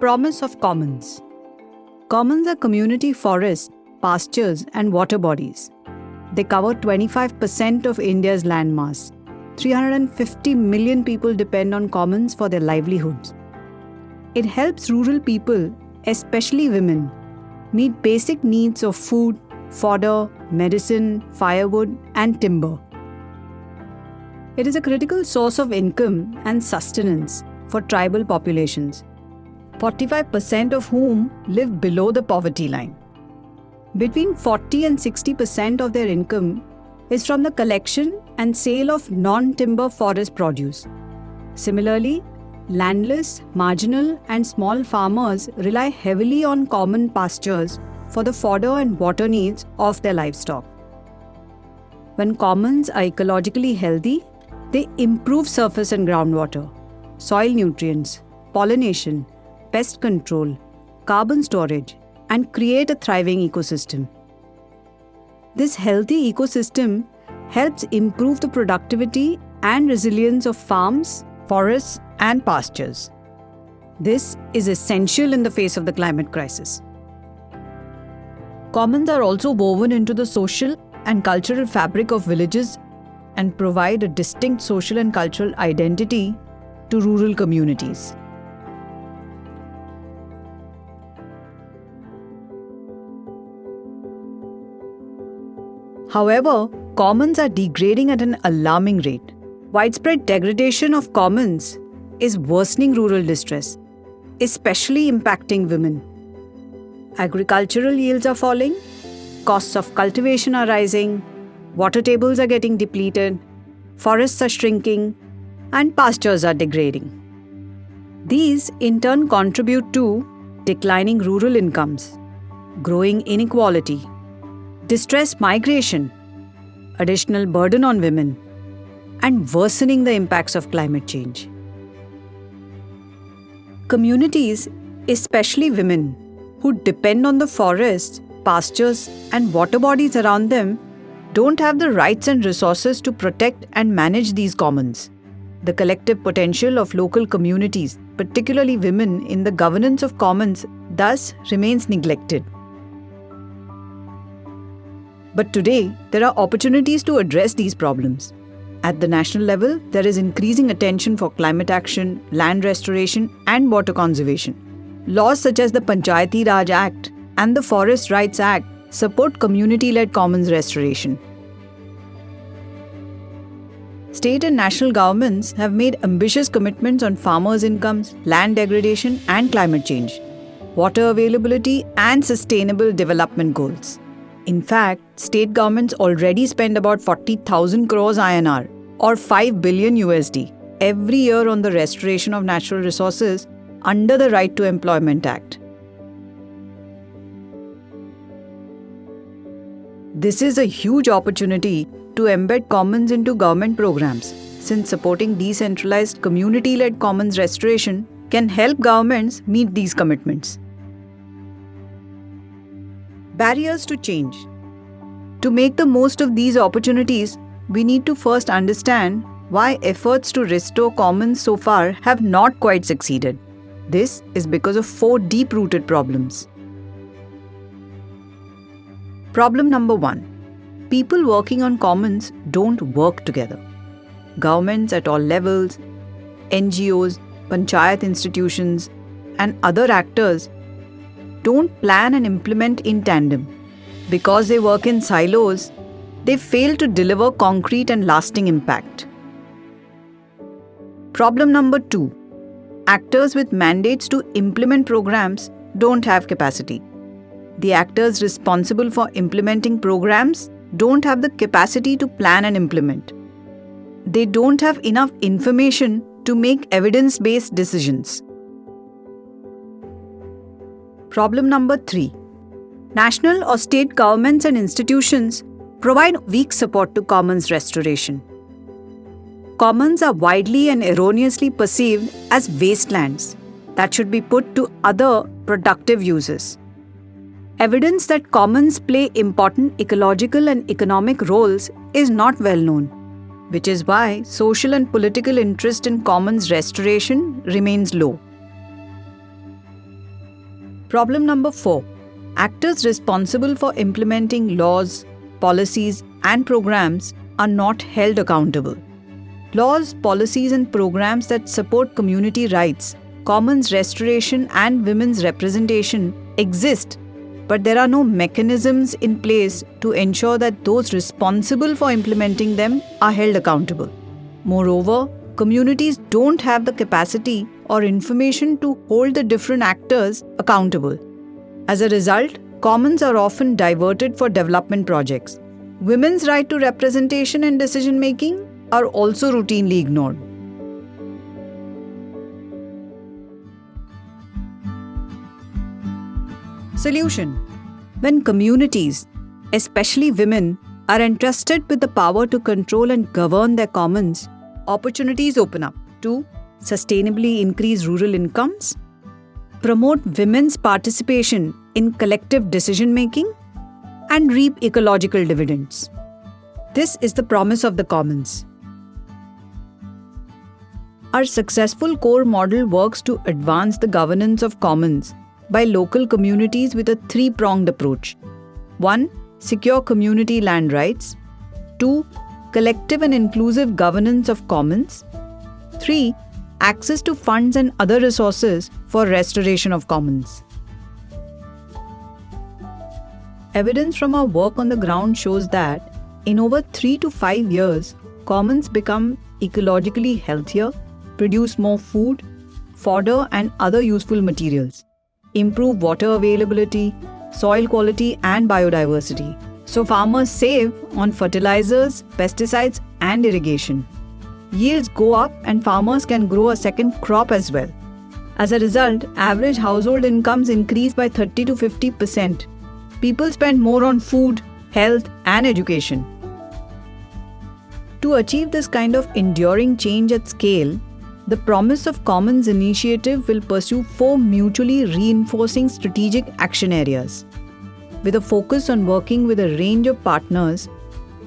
promise of commons. Commons are community forests, pastures, and water bodies. They cover 25% of India's landmass. 350 million people depend on commons for their livelihoods. It helps rural people, especially women, meet basic needs of food, fodder, medicine, firewood, and timber. It is a critical source of income and sustenance for tribal populations, 45% of whom live below the poverty line. Between 40 and 60% of their income is from the collection and sale of non-timber forest produce. Similarly, landless, marginal, and small farmers rely heavily on common pastures for the fodder and water needs of their livestock. When commons are ecologically healthy, they improve surface and groundwater, soil nutrients, pollination, pest control, carbon storage, and create a thriving ecosystem. This healthy ecosystem helps improve the productivity and resilience of farms, forests, and pastures. This is essential in the face of the climate crisis. Commons are also woven into the social and cultural fabric of villages and provide a distinct social and cultural identity to rural communities. However, commons are degrading at an alarming rate. Widespread degradation of commons is worsening rural distress, especially impacting women. Agricultural yields are falling, costs of cultivation are rising, water tables are getting depleted, forests are shrinking, and pastures are degrading. These in turn contribute to declining rural incomes, growing inequality, distress migration, additional burden on women, and worsening the impacts of climate change. Communities, especially women, who depend on the forests, pastures, and water bodies around them, don't have the rights and resources to protect and manage these commons. The collective potential of local communities, particularly women, in the governance of commons, thus remains neglected. But today, there are opportunities to address these problems. At the national level, there is increasing attention for climate action, land restoration, and water conservation. Laws such as the Panchayati Raj Act and the Forest Rights Act support community-led commons restoration. State and national governments have made ambitious commitments on farmers' incomes, land degradation, and climate change, water availability, and sustainable development goals. In fact, state governments already spend about 40,000 crores INR or $5 billion USD every year on the restoration of natural resources under the Right to Employment Act. This is a huge opportunity to embed commons into government programs, since supporting decentralized community-led commons restoration can help governments meet these commitments. Barriers to change. To make the most of these opportunities, we need to first understand why efforts to restore commons so far have not quite succeeded. This is because of 4 deep-rooted problems. Problem number 1. People working on commons don't work together. Governments at all levels, NGOs, panchayat institutions, and other actors don't plan and implement in tandem. Because they work in silos, they fail to deliver concrete and lasting impact. Problem number 2. Actors with mandates to implement programs don't have capacity. The actors responsible for implementing programs don't have the capacity to plan and implement. They don't have enough information to make evidence-based decisions. Problem number 3. National or state governments and institutions provide weak support to commons restoration. Commons are widely and erroneously perceived as wastelands that should be put to other productive uses. Evidence that commons play important ecological and economic roles is not well known, which is why social and political interest in commons restoration remains low. Problem number 4. Actors responsible for implementing laws, policies, and programs are not held accountable. Laws, policies, and programs that support community rights, commons restoration, and women's representation exist, but there are no mechanisms in place to ensure that those responsible for implementing them are held accountable. Moreover, communities don't have the capacity or information to hold the different actors accountable. As a result, commons are often diverted for development projects. Women's right to representation and decision-making are also routinely ignored. Solution: when communities, especially women, are entrusted with the power to control and govern their commons, opportunities open up to sustainably increase rural incomes, promote women's participation in collective decision-making, and reap ecological dividends. This is the promise of the commons. Our successful core model works to advance the governance of commons by local communities with a three-pronged approach. 1. Secure community land rights. 2. Collective and inclusive governance of commons. 3. Access to funds and other resources for restoration of commons. Evidence from our work on the ground shows that in over 3 to 5 years, commons become ecologically healthier, produce more food, fodder, and other useful materials, improve water availability, soil quality, and biodiversity. So farmers save on fertilizers, pesticides, and irrigation. Yields go up and farmers can grow a second crop as well. As a result, average household incomes increase by 30 to 50%. People spend more on food, health, and education. To achieve this kind of enduring change at scale, the Promise of Commons initiative will pursue 4 mutually reinforcing strategic action areas, with a focus on working with a range of partners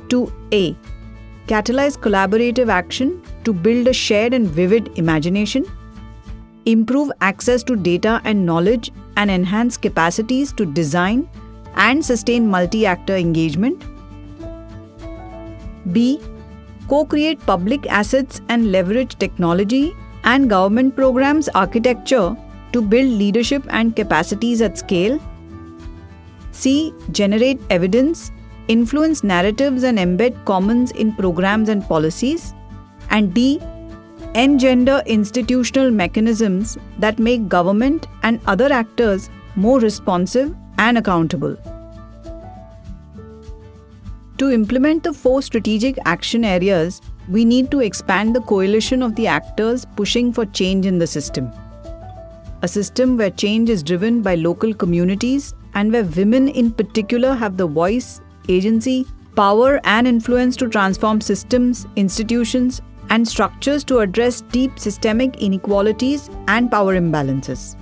to A. Catalyze collaborative action to build a shared and vivid imagination, improve access to data and knowledge, and enhance capacities to design and sustain multi-actor engagement. B. Co-create public assets and leverage technology and government programs architecture to build leadership and capacities at scale. C. Generate evidence, influence narratives and embed commons in programs and policies. And D. Engender institutional mechanisms that make government and other actors more responsive and accountable. To implement the 4 strategic action areas, we need to expand the coalition of the actors pushing for change in the system. A system where change is driven by local communities and where women in particular have the voice, agency, power, and influence to transform systems, institutions, and structures to address deep systemic inequalities and power imbalances.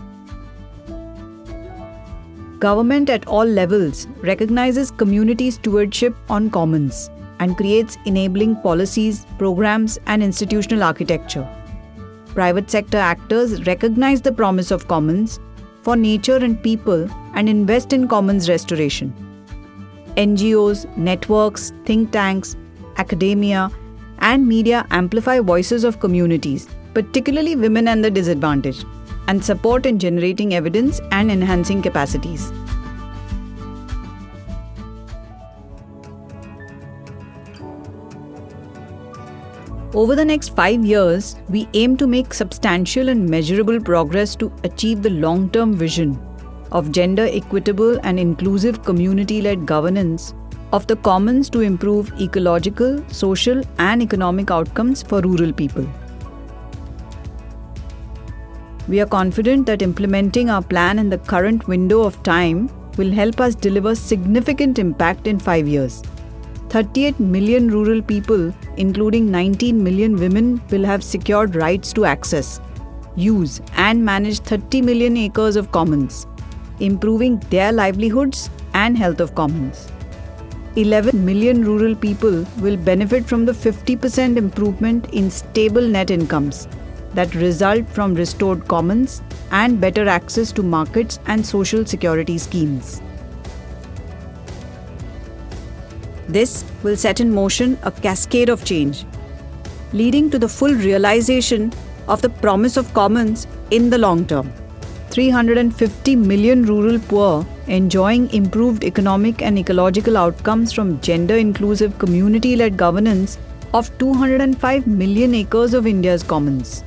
Government at all levels recognizes community stewardship on commons and creates enabling policies, programs, and institutional architecture. Private sector actors recognize the promise of commons for nature and people and invest in commons restoration. NGOs, networks, think tanks, academia, and media amplify voices of communities, particularly women and the disadvantaged, and support in generating evidence and enhancing capacities. Over the next 5 years, we aim to make substantial and measurable progress to achieve the long-term vision of gender equitable and inclusive community-led governance of the commons to improve ecological, social, and economic outcomes for rural people. We are confident that implementing our plan in the current window of time will help us deliver significant impact in 5 years. 38 million rural people, including 19 million women, will have secured rights to access, use, and manage 30 million acres of commons, improving their livelihoods and health of commons. 11 million rural people will benefit from the 50% improvement in stable net incomes, that result from restored commons and better access to markets and social security schemes. This will set in motion a cascade of change, leading to the full realization of the promise of commons in the long term. 350 million rural poor enjoying improved economic and ecological outcomes from gender-inclusive community-led governance of 205 million acres of India's commons.